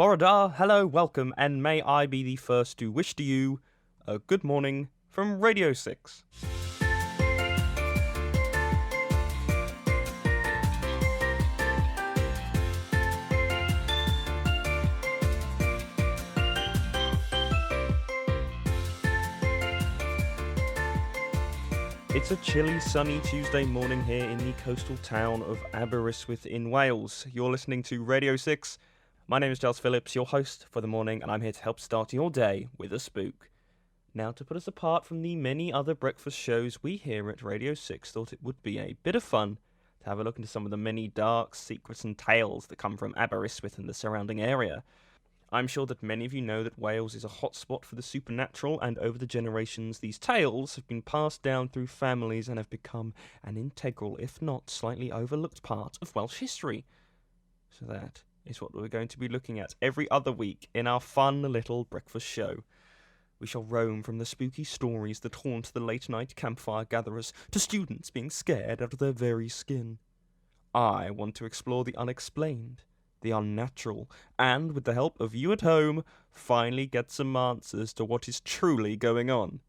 Borodar, hello, welcome, and may I be the first to wish to you a good morning from Radio 6. It's a chilly, sunny Tuesday morning here in the coastal town of Aberystwyth in Wales. You're listening to Radio 6. My name is Giles Philips, your host for the morning, and I'm here to help start your day with a spook. Now, to put us apart from the many other breakfast shows we here at Radio 6, thought it would be a bit of fun to have a look into some of the many dark secrets and tales that come from Aberystwyth and the surrounding area. I'm sure that many of you know that Wales is a hotspot for the supernatural, and over the generations these tales have been passed down through families and have become an integral, if not slightly overlooked part of Welsh history. So that is what we're going to be looking at every other week in our fun little breakfast show. We shall roam from the spooky stories that haunt the late-night campfire gatherers to students being scared out of their very skin. I want to explore the unexplained, the unnatural, and, with the help of you at home, finally get some answers to what is truly going on.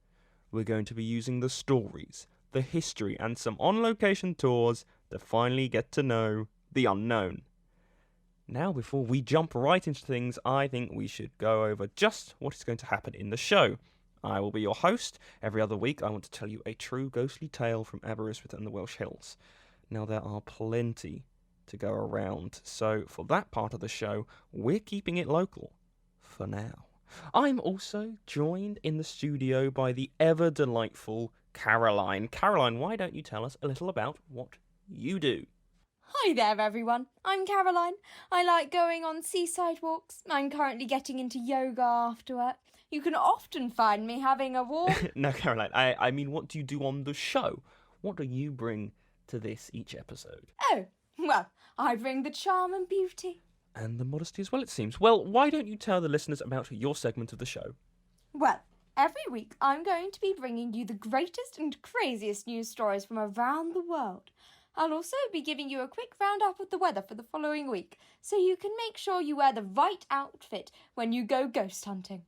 We're going to be using the stories, the history, and some on-location tours to finally get to know the unknown. Now, before we jump right into things, I think we should go over just what is going to happen in the show. I will be your host. Every other week, I want to tell you a true ghostly tale from Aberystwyth and the Welsh Hills. Now, there are plenty to go around, so for that part of the show, we're keeping it local for now. I'm also joined in the studio by the ever-delightful Caroline. Caroline, why don't you tell us a little about what you do? Hi there, everyone. I'm Caroline. I like going on seaside walks. I'm currently getting into yoga after work. You can often find me having a walk. No, Caroline, I mean, what do you do on the show? What do you bring to this each episode? Oh, well, I bring the charm and beauty. And the modesty as well, it seems. Well, why don't you tell the listeners about your segment of the show? Well, every week I'm going to be bringing you the greatest and craziest news stories from around the world. I'll also be giving you a quick roundup of the weather for the following week, so you can make sure you wear the right outfit when you go ghost hunting.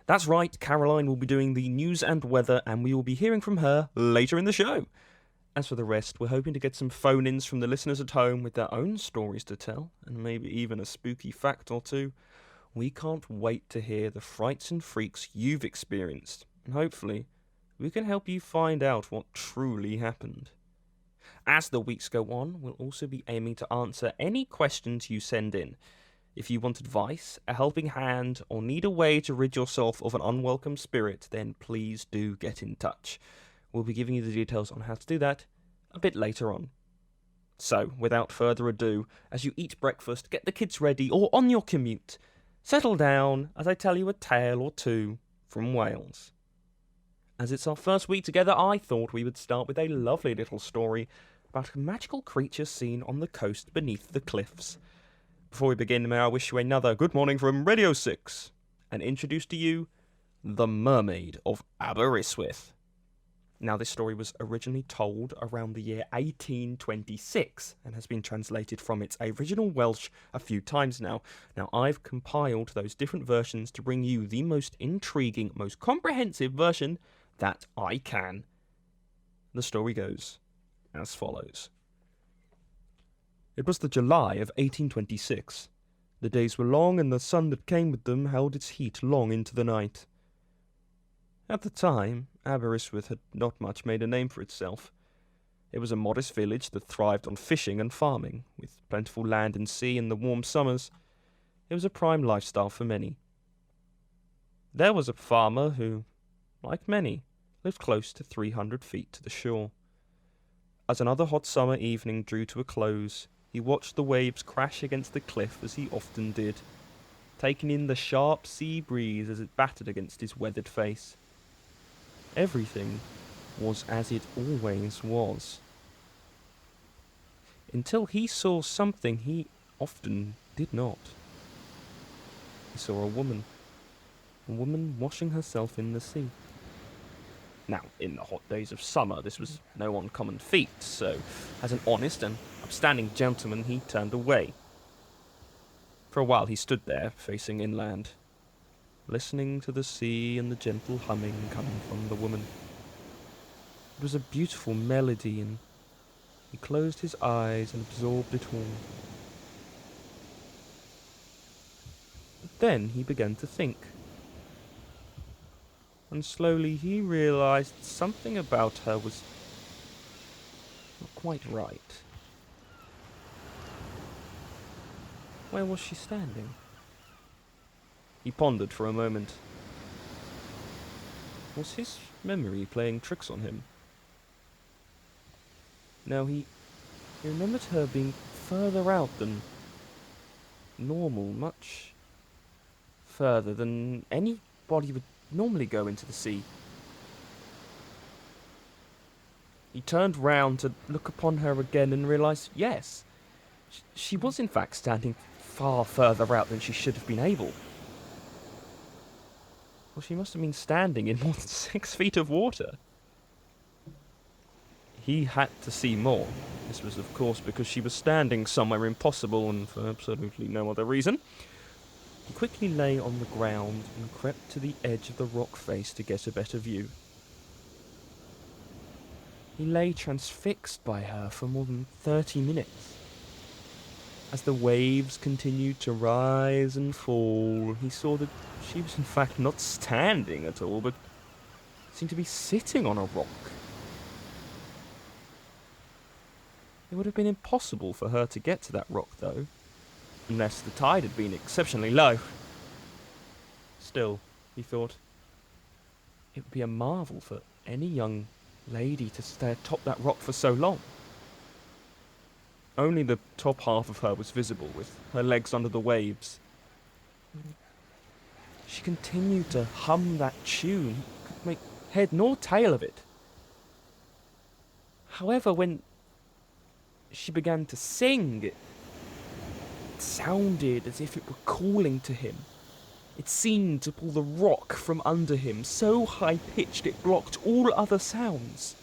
That's right, Caroline will be doing the news and weather, and we will be hearing from her later in the show. As for the rest, we're hoping to get some phone-ins from the listeners at home with their own stories to tell, and maybe even a spooky fact or two. We can't wait to hear the frights and freaks you've experienced, and hopefully we can help you find out what truly happened. As the weeks go on, we'll also be aiming to answer any questions you send in. If you want advice, a helping hand, or need a way to rid yourself of an unwelcome spirit, then please do get in touch. We'll be giving you the details on how to do that a bit later on. So, without further ado, as you eat breakfast, get the kids ready, or on your commute, settle down as I tell you a tale or two from Wales. As it's our first week together, I thought we would start with a lovely little story about a magical creature seen on the coast beneath the cliffs. Before we begin, may I wish you another good morning from Radio 6, and introduce to you the Mermaid of Aberystwyth. Now, this story was originally told around the year 1826 and has been translated from its original Welsh a few times now. Now, I've compiled those different versions to bring you the most intriguing, most comprehensive version that I can. The story goes as follows. It was the July of 1826. The days were long, and the sun that came with them held its heat long into the night. At the time, Aberystwyth had not much made a name for itself. It was a modest village that thrived on fishing and farming, with plentiful land and sea in the warm summers. It was a prime lifestyle for many. There was a farmer who, like many, lived close to 300 feet to the shore. As another hot summer evening drew to a close, he watched the waves crash against the cliff as he often did, taking in the sharp sea breeze as it battered against his weathered face. Everything was as it always was. Until he saw something he often did not. He saw a woman washing herself in the sea. Now, in the hot days of summer, this was no uncommon feat, so, as an honest and upstanding gentleman, he turned away. For a while he stood there, facing inland, listening to the sea and the gentle humming coming from the woman. It was a beautiful melody, and he closed his eyes and absorbed it all. But then he began to think. And slowly he realized something about her was not quite right. Where was she standing? He pondered for a moment. Was his memory playing tricks on him? No, he remembered her being further out than normal, much further than anybody would normally go into the sea. He turned round to look upon her again and realised, yes, she was in fact standing far further out than she should have been able. Well, she must have been standing in more than 6 feet of water. He had to see more. This was, of course, because she was standing somewhere impossible and for absolutely no other reason. He quickly lay on the ground and crept to the edge of the rock face to get a better view. He lay transfixed by her for more than 30 minutes. As the waves continued to rise and fall, he saw that she was in fact not standing at all, but seemed to be sitting on a rock. It would have been impossible for her to get to that rock, though, unless the tide had been exceptionally low. Still, he thought, it would be a marvel for any young lady to stay atop that rock for so long. Only the top half of her was visible, with her legs under the waves. She continued to hum that tune, could make head nor tail of it. However, when she began to sing, it sounded as if it were calling to him. It seemed to pull the rock from under him, so high-pitched it blocked all other sounds.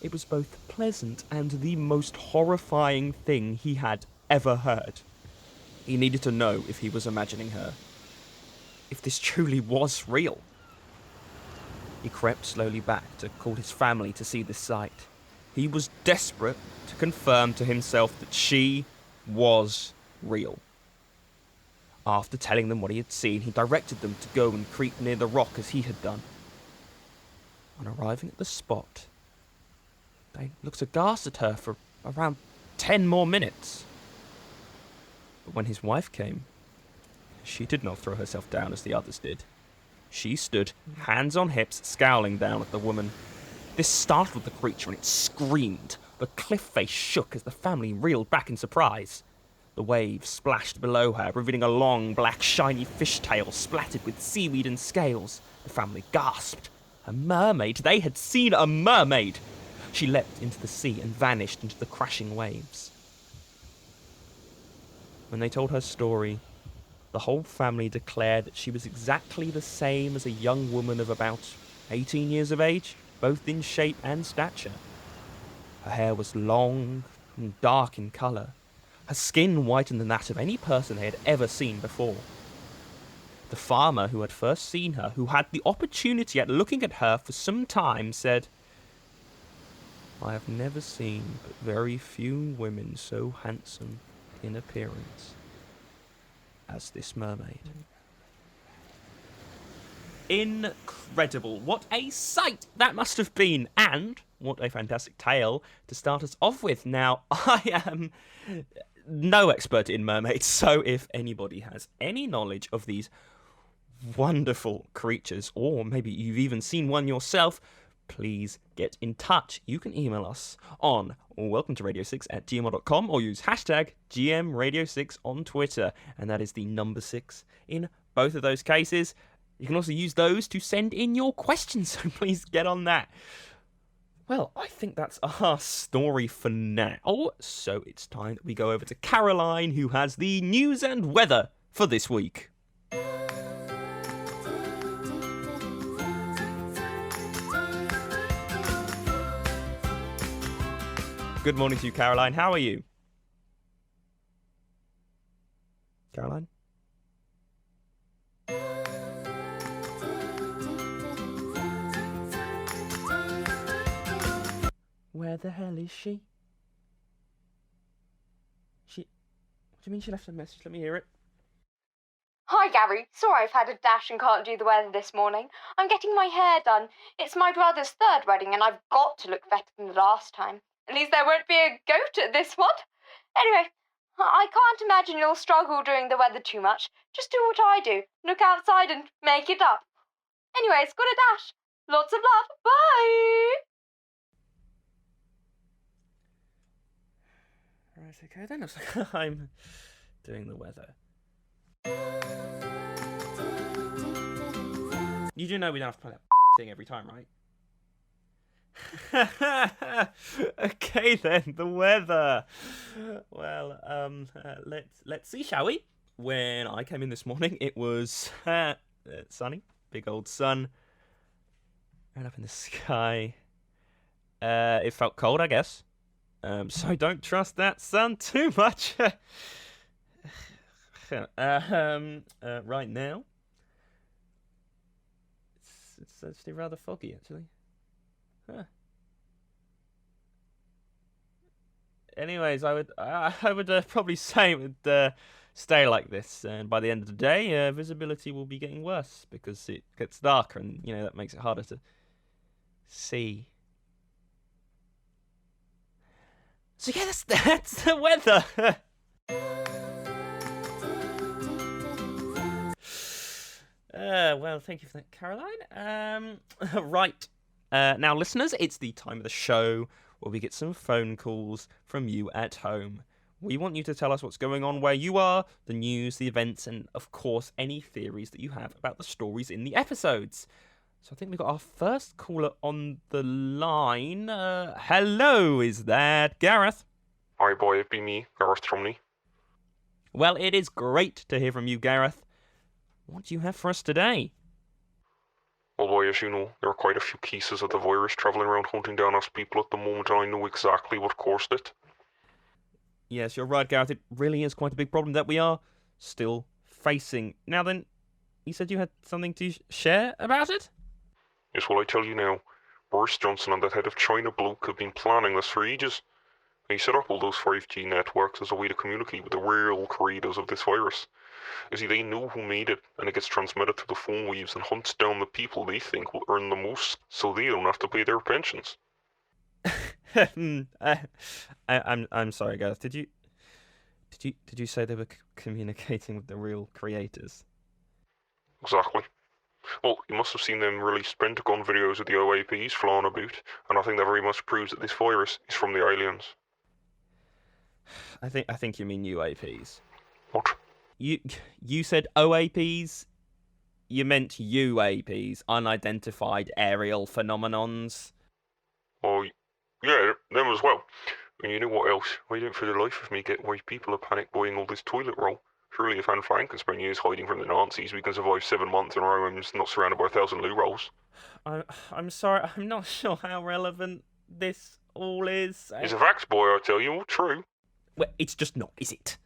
It was both pleasant and the most horrifying thing he had ever heard. He needed to know if he was imagining her. If this truly was real. He crept slowly back to call his family to see this sight. He was desperate to confirm to himself that she was real. After telling them what he had seen, he directed them to go and creep near the rock as he had done. On arriving at the spot, they looked aghast at her for around 10 more minutes. But when his wife came, she did not throw herself down as the others did. She stood, hands on hips, scowling down at the woman. This startled the creature and it screamed. The cliff face shook as the family reeled back in surprise. The waves splashed below her, revealing a long, black, shiny fishtail splattered with seaweed and scales. The family gasped. A mermaid! They had seen a mermaid! She leapt into the sea and vanished into the crashing waves. When they told her story, the whole family declared that she was exactly the same as a young woman of about 18 years of age, both in shape and stature. Her hair was long and dark in colour, her skin whiter than that of any person they had ever seen before. The farmer who had first seen her, who had the opportunity at looking at her for some time, said, "I have never seen but very few women so handsome in appearance as this mermaid." Incredible. What a sight that must have been. And what a fantastic tale to start us off with. Now, I am no expert in mermaids, so if anybody has any knowledge of these wonderful creatures, or maybe you've even seen one yourself, please get in touch. You can email us on welcome-to-radio6@gmail.com or use hashtag GMRadio6 on Twitter, and that is the number 6 in both of those cases. You can also use those to send in your questions, so please get on that. Well, I think that's our story for now, so it's time that we go over to Caroline, who has the news and weather for this week. Good morning to you, Caroline. How are you? Caroline? Where the hell is she? What do you mean she left a message? Let me hear it. Hi, Gary. Sorry I've had a dash and can't do the weather this morning. I'm getting my hair done. It's my brother's third wedding and I've got to look better than the last time. At least there won't be a goat at this one. Anyway, I can't imagine you'll struggle during the weather too much. Just do what I do. Look outside and make it up. Anyways, got a dash. Lots of love. Bye! Right, okay then. Looks like I'm doing the weather. You do know we don't have to play that thing every time, right? Okay then, the weather. Well, let's see, shall we? When I came in this morning, it was sunny, big old sun, right up in the sky. It felt cold, I guess. So don't trust that sun too much. Right now, it's actually rather foggy, actually. Huh. Anyways, I would probably say it would stay like this, and by the end of the day, visibility will be getting worse because it gets darker, and that makes it harder to see. So yeah, that's the weather. Well, thank you for that, Caroline. Right. Now, listeners, it's the time of the show where we get some phone calls from you at home. We want you to tell us what's going on where you are, the news, the events, and, of course, any theories that you have about the stories in the episodes. So I think we've got our first caller on the line. Hello, is that Gareth? Hi, boy, it be me, Gareth Trumney. Well, it is great to hear from you, Gareth. What do you have for us today? Well, boy, as you know, there are quite a few cases of the virus travelling around hunting down us people at the moment, and I know exactly what caused it. Yes, you're right, Gareth. It really is quite a big problem that we are still facing. Now then, you said you had something to share about it? Yes, well, I tell you now, Boris Johnson and that head of China bloke have been planning this for ages. He set up all those 5G networks as a way to communicate with the real creators of this virus. You see, they know who made it, and it gets transmitted to the phone waves and hunts down the people they think will earn the most, so they don't have to pay their pensions. I'm sorry, Gareth. Did you say they were communicating with the real creators? Exactly. Well, you must have seen them release Pentagon videos of the OAPs flying about, and I think that very much proves that this virus is from the aliens. I think you mean UAPs. What? You said OAPs? You meant UAPs, unidentified aerial phenomenons. Oh, yeah, them as well. And you know what else? I don't for the life of me get why people are panic buying all this toilet roll. Surely if Anne Frank can spend years hiding from the Nazis, we can survive 7 months in a row and just not surrounded by 1,000 loo rolls. I'm sorry, I'm not sure how relevant this all is. It's a fact, boy, I tell you, all true. Well, it's just not, is it?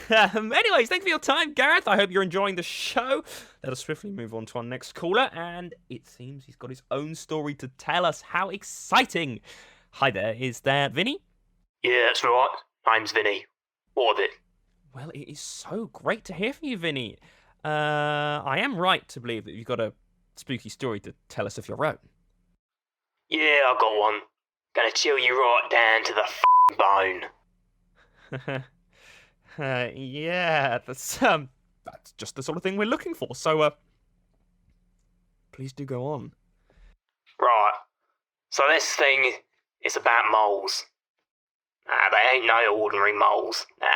Anyways, thanks for your time, Gareth. I hope you're enjoying the show. Let us swiftly move on to our next caller, and it seems he's got his own story to tell us. How exciting! Hi there, is that Vinny? Yeah, that's right. Name's Vinny. What of it? Well, it is so great to hear from you, Vinny. I am right to believe that you've got a spooky story to tell us of your own. Yeah, I got one. Gonna chill you right down to the bone. Yeah, that's just the sort of thing we're looking for. So, please do go on. Right. So this thing is about moles. They ain't no ordinary moles. Nah.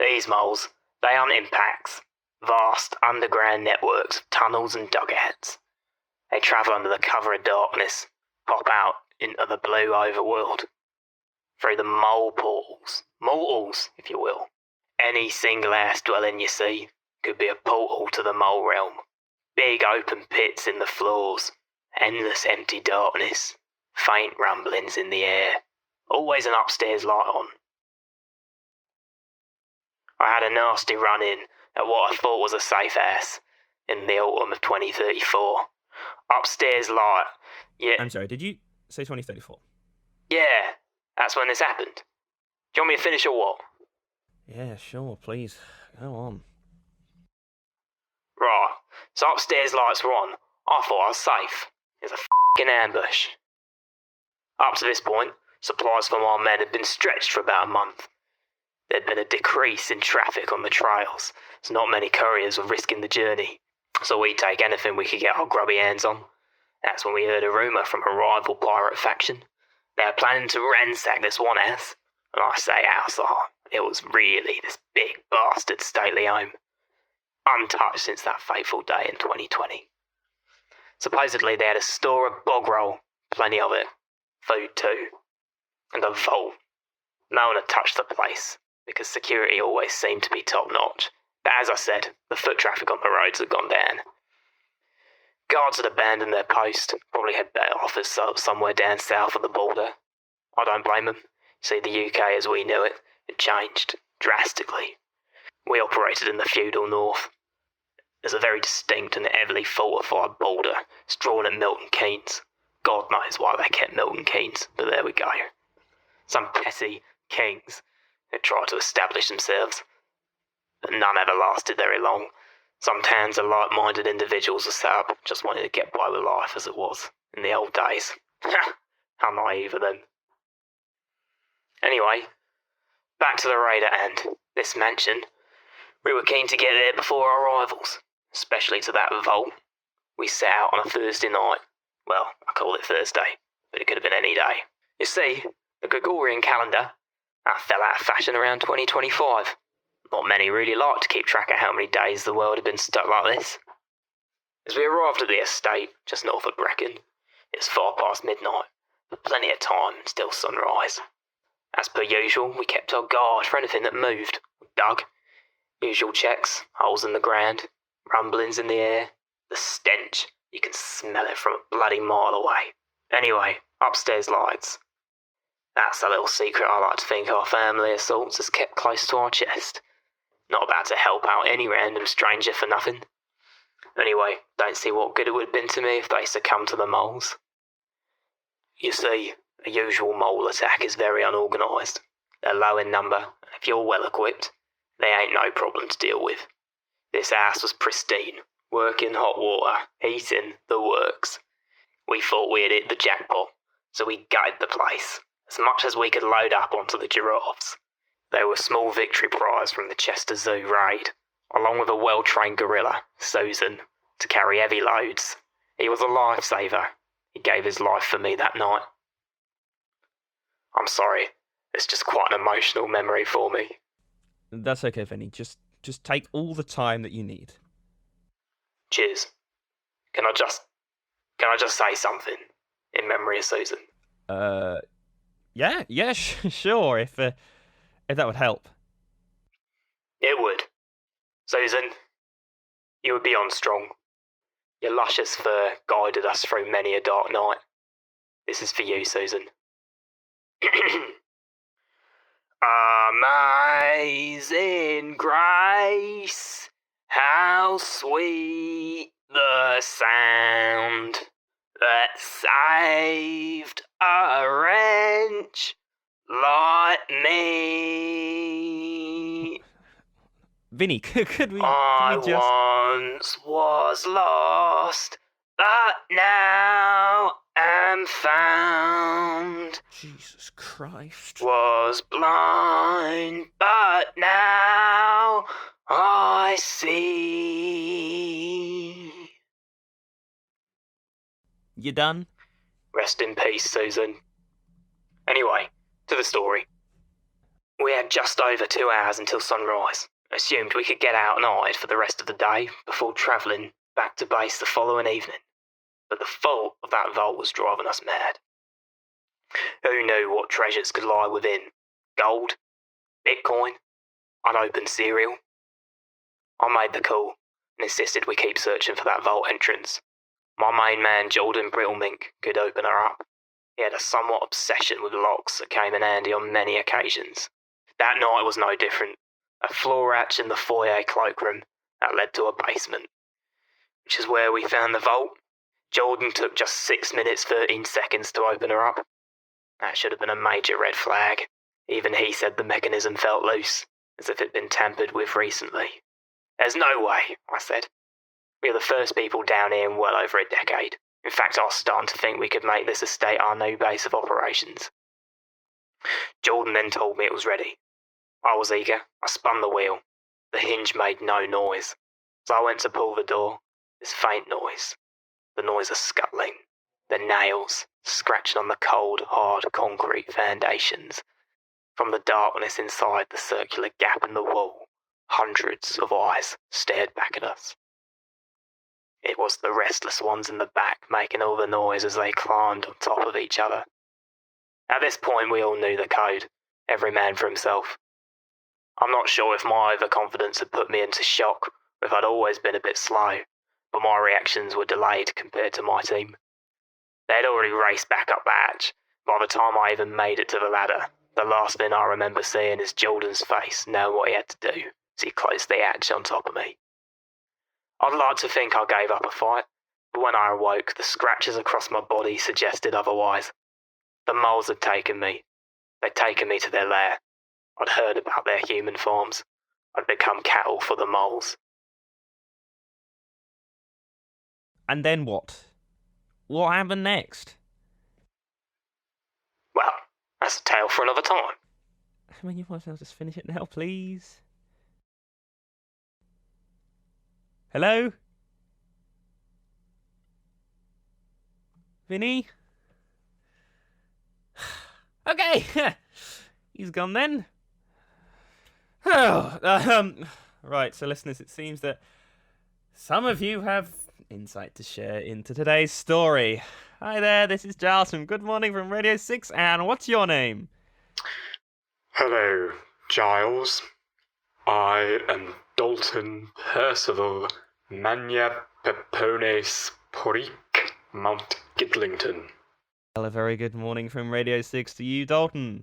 These moles, they aren't impacts. Vast underground networks of tunnels and dugouts. They travel under the cover of darkness, pop out into the blue overworld. Through the mole portals. Mortals, if you will. Any single house dwelling you see could be a portal to the mole realm. Big open pits in the floors. Endless empty darkness. Faint rumblings in the air. Always an upstairs light on. I had a nasty run-in at what I thought was a safe house in the autumn of 2034. Upstairs light. Yeah, I'm sorry, did you say 2034? yeah, that's when this happened. Do you want me to finish or what? Yeah, sure, please. Go on. Right, so upstairs lights were on. I thought I was safe. It was a f***ing ambush. Up to this point, supplies from our men had been stretched for about a month. There'd been a decrease in traffic on the trails, so not many couriers were risking the journey. So we'd take anything we could get our grubby hands on. That's when we heard a rumour from a rival pirate faction. They were planning to ransack this one house. And I say house, it was really this big bastard stately home. Untouched since that fateful day in 2020. Supposedly they had a store of bog roll, plenty of it, food too, and a vault. No one had touched the place, because security always seemed to be top-notch. But as I said, the foot traffic on the roads had gone down. Guards had abandoned their post, probably had better offers somewhere down south of the border. I don't blame them. See, the UK as we knew it had changed drastically. We operated in the feudal north. There's a very distinct and heavily fortified border drawn at Milton Keynes. God knows why they kept Milton Keynes, but there we go. Some petty kings had tried to establish themselves, but none ever lasted very long. Some towns of like-minded individuals were set up, just wanting to get by with life as it was in the old days. How naive of them. Anyway, back to the raid at hand. This mansion. We were keen to get there before our arrivals, especially to that vault. We set out on a Thursday night. Well, I call it Thursday, but it could have been any day. You see, the Gregorian calendar, that fell out of fashion around 2025. Not many really liked to keep track of how many days the world had been stuck like this. As we arrived at the estate, just north of Brecon, it was far past midnight, but plenty of time and still sunrise. As per usual, we kept our guard for anything that moved. We dug. Usual checks, holes in the ground, rumblings in the air, the stench. You can smell it from a bloody mile away. Anyway, upstairs lights. That's a little secret I like to think our family assaults is kept close to our chest. Not about to help out any random stranger for nothing. Anyway, don't see what good it would have been to me if they succumbed to the moles. You see, a usual mole attack is very unorganised. They're low in number, and if you're well equipped, they ain't no problem to deal with. This house was pristine, working hot water, heating, the works. We thought we had hit the jackpot, so we gutted the place, as much as we could load up onto the giraffes. They were a small victory prize from the Chester Zoo raid, along with a well-trained gorilla, Susan, to carry heavy loads. He was a lifesaver. He gave his life for me that night. I'm sorry, it's just quite an emotional memory for me. That's okay, Vinny. Just take all the time that you need. Cheers. Can I just say something in memory of Susan? Yeah, sure. If that would help. It would. Susan, you were beyond strong. Your luscious fur guided us through many a dark night. This is for you, Susan. Amazing grace, how sweet the sound that saved a wretch like me. Vinny, could we I just... once was lost, but now am found. Jesus Christ. Was blind, but now I see. You done? Rest in peace, Susan. Anyway, to the story. We had just over 2 hours until sunrise. Assumed we could get out and hide for the rest of the day before travelling back to base the following evening. But the thought of that vault was driving us mad. Who knew what treasures could lie within? Gold? Bitcoin? Unopened cereal? I made the call and insisted we keep searching for that vault entrance. My main man, Jordan Brittlemink, could open her up. He had a somewhat obsession with locks that came in handy on many occasions. That night was no different. a floor hatch in the foyer cloakroom that led to a basement, which is where we found the vault. Jordan took just 6 minutes 13 seconds to open her up. That should have been a major red flag. Even he said the mechanism felt loose, as if it'd been tampered with recently. There's no way, I said. We are the first people down here in well over a decade. In fact, I was starting to think we could make this estate our new base of operations. Jordan then told me it was ready. I was eager. I spun the wheel. The hinge made no noise. As I went to pull the door, this faint noise. The noise of scuttling. The nails scratching on the cold, hard concrete foundations. From the darkness inside the circular gap in the wall, hundreds of eyes stared back at us. It was the restless ones in the back making all the noise as they climbed on top of each other. At this point we all knew the code, every man for himself. I'm not sure if my overconfidence had put me into shock, or if I'd always been a bit slow, but my reactions were delayed compared to my team. They had already raced back up the hatch. By the time I even made it to the ladder, the last thing I remember seeing is Jordan's face knowing what he had to do as he closed the hatch on top of me. I'd like to think I gave up a fight, but when I awoke, the scratches across my body suggested otherwise. The moles had taken me. They'd taken me to their lair. I'd heard about their human forms. I'd become cattle for the moles. And then what? What happened next? Well, that's a tale for another time. I mean, you might as well just finish it now, please. Hello? Vinny? Okay, he's gone then. Right, so listeners, it seems that some of you have insight to share into today's story. Hi there, this is Giles from Good Morning from Radio 6, and what's your name? Hello, Giles. I am Dalton Percival Mania Pepones Porik Mount Gidlington. Well, a very good morning from Radio 6 to you, Dalton.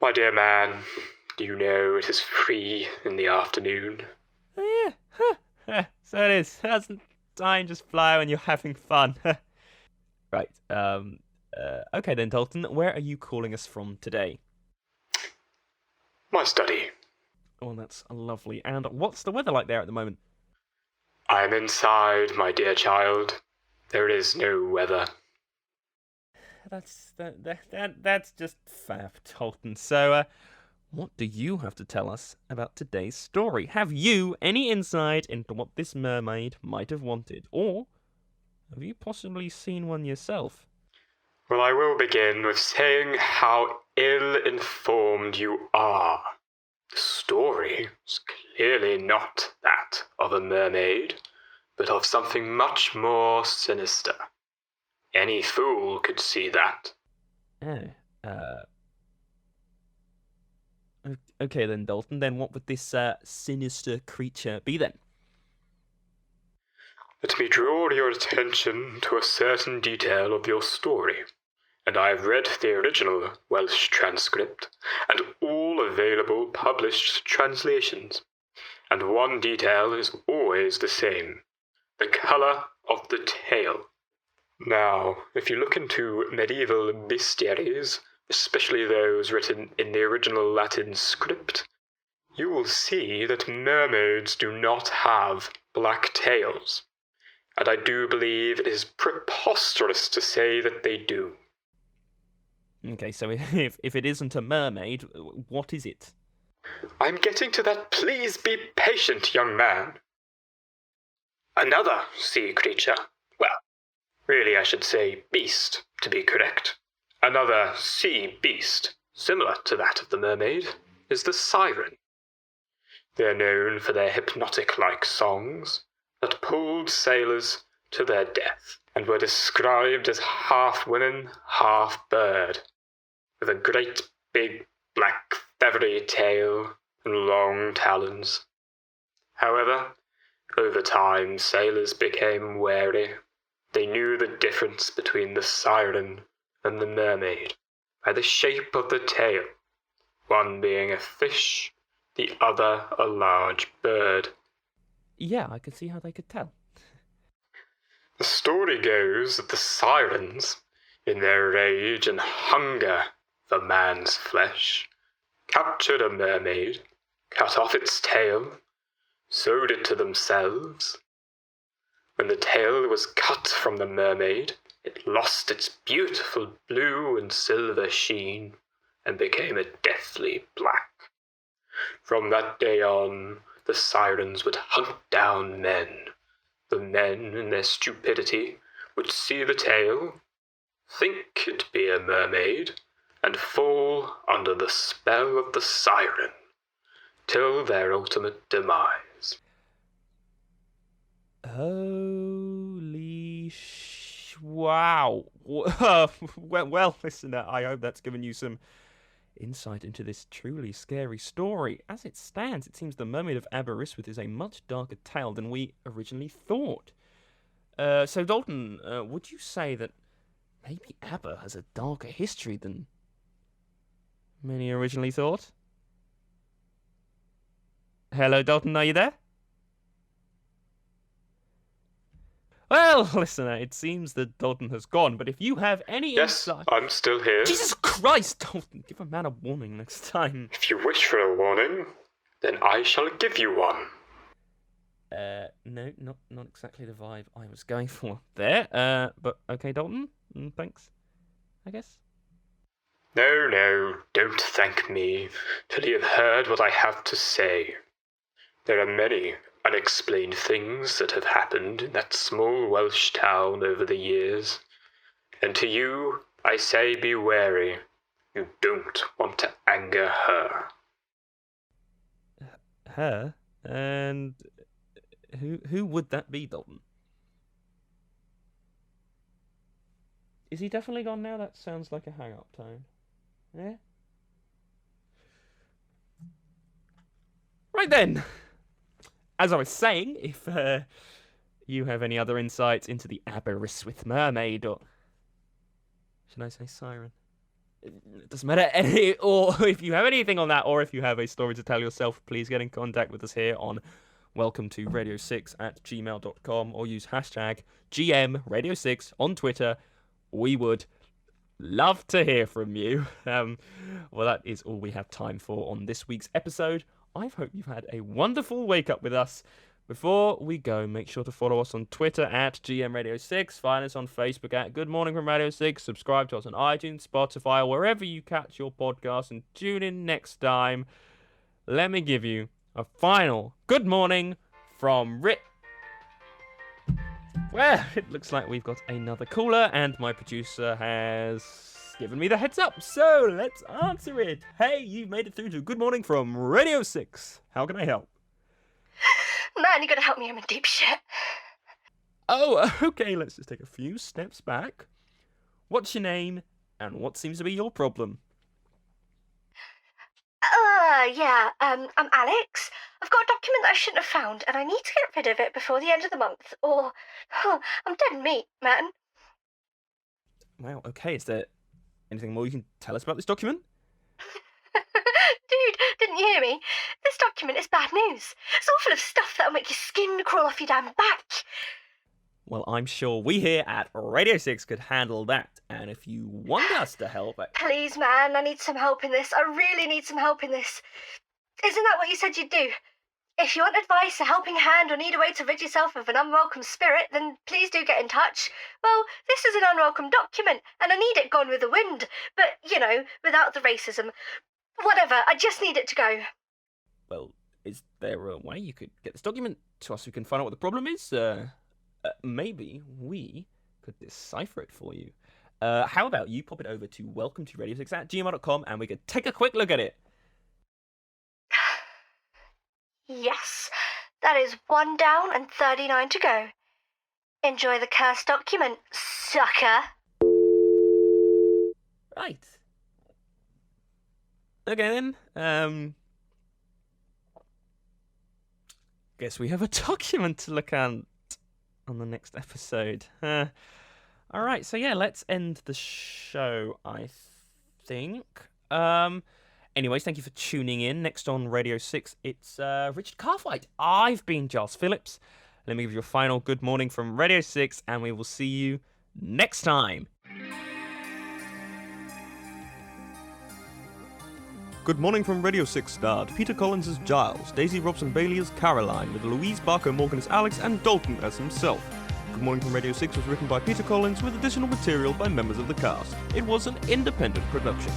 My dear man, do you know it is 3 in the afternoon? Oh, yeah. So it is. Doesn't time just fly when you're having fun? Right. Okay then, Dalton. Where are you calling us from today? My study. Oh, that's lovely. And what's the weather like there at the moment? I'm inside, my dear child. There is no weather. That's just fab, Dalton. So, what do you have to tell us about today's story? Have you any insight into what this mermaid might have wanted? Or have you possibly seen one yourself? Well, I will begin with saying how ill-informed you are. The story is clearly not that of a mermaid, but of something much more sinister. Any fool could see that. Okay then, Dalton. Then what would this sinister creature be then? Let me draw your attention to a certain detail of your story, and I have read the original Welsh transcript and all available published translations, and one detail is always the same: the colour of the tail. Now, if you look into medieval bestiaries, especially those written in the original Latin script, you will see that mermaids do not have black tails, and I do believe it is preposterous to say that they do. Okay, so if it isn't a mermaid, what is it? I'm getting to that. Please be patient, young man. Another sea creature. Well, really I should say beast, to be correct. Another sea beast, similar to that of the mermaid, is the siren. They're known for their hypnotic-like songs that pulled sailors to their death, and were described as half woman, half bird, with a great big black feathery tail and long talons. However, over time sailors became wary. They knew the difference between the siren and the mermaid by the shape of the tail, one being a fish the other a large bird. Yeah, I could see how they could tell. The story goes that the sirens, in their rage and hunger for man's flesh, captured a mermaid, cut off its tail, sewed it to themselves. When the tail was cut from the mermaid, it lost its beautiful blue and silver sheen and became a deathly black. From that day on, the sirens would hunt down men. The men, in their stupidity, would see the tail, think it be a mermaid, and fall under the spell of the siren, till their ultimate demise. Holy wow. Well, listener, I hope that's given you some insight into this truly scary story. As it stands, it seems the Mermaid of Aberystwyth is a much darker tale than we originally thought. So, Dalton, would you say that maybe Aber has a darker history than many originally thought? Hello, Dalton, are you there? Well, listener, it seems that Dalton has gone, but if you have any Yes, insight... I'm still here. Jesus Christ, Dalton, give a man a warning next time. If you wish for a warning, then I shall give you one. No, not exactly the vibe I was going for there. But okay, Dalton, thanks, I guess. No, don't thank me till you have heard what I have to say. There are many unexplained things that have happened in that small Welsh town over the years, and to you I say be wary. You don't want to anger her. Her? And who would that be, Dalton? Is he definitely gone now? That sounds like a hang-up tone. Yeah? Right then! As I was saying, if you have any other insights into the Aberystwyth mermaid, or should I say siren? It doesn't matter. Or if you have anything on that, or if you have a story to tell yourself, please get in contact with us here on welcome to radio6@gmail.com, or use hashtag GMRadio6 on Twitter. We would love to hear from you. Well, that is all we have time for on this week's episode. I hope you've had a wonderful wake up with us. Before we go, make sure to follow us on Twitter at GMRadio6. Find us on Facebook at Good Morning from Radio 6. Subscribe to us on iTunes, Spotify, or wherever you catch your podcast. And tune in next time. Let me give you a final good morning from Rit. Well, it looks like we've got another caller, and my producer has given me the heads up, so let's answer it. Hey, you made it through to Good Morning from Radio 6. How can I help? Man, you gotta help me, I'm in deep shit. Oh, okay, let's just take a few steps back. What's your name, and what seems to be your problem? I'm Alex. I've got a document that I shouldn't have found, and I need to get rid of it before the end of the month, or I'm dead meat, man. Wow, okay, is there anything more you can tell us about this document? Dude, didn't you hear me? This document is bad news. It's all full of stuff that'll make your skin crawl off your damn back. Well, I'm sure we here at Radio 6 could handle that, and if you want us to help... Please, man, I need some help in this. I really need some help in this. Isn't that what you said you'd do? If you want advice, a helping hand, or need a way to rid yourself of an unwelcome spirit, then please do get in touch. Well, this is an unwelcome document, and I need it gone with the wind. But, without the racism. Whatever, I just need it to go. Well, is there a way you could get this document to us so we can find out what the problem is? Maybe we could decipher it for you. How about you pop it over to welcome-to-radio6@gmail.com, and we could take a quick look at it. Yes, that is 1 down and 39 to go. Enjoy the cursed document, sucker. Right. Okay then, guess we have a document to look at on the next episode. Alright, so yeah, let's end the show, I think. Anyways, thank you for tuning in. Next on Radio 6, it's Richard Cartwright. I've been Giles Philips. Let me give you a final good morning from Radio 6, and we will see you next time. Good Morning from Radio 6 starred Peter Collins as Giles, Daisy Robson-Bailey as Caroline, with Louise Barker-Morgan as Alex, and Dalton as himself. Good Morning from Radio 6 was written by Peter Collins with additional material by members of the cast. It was an independent production.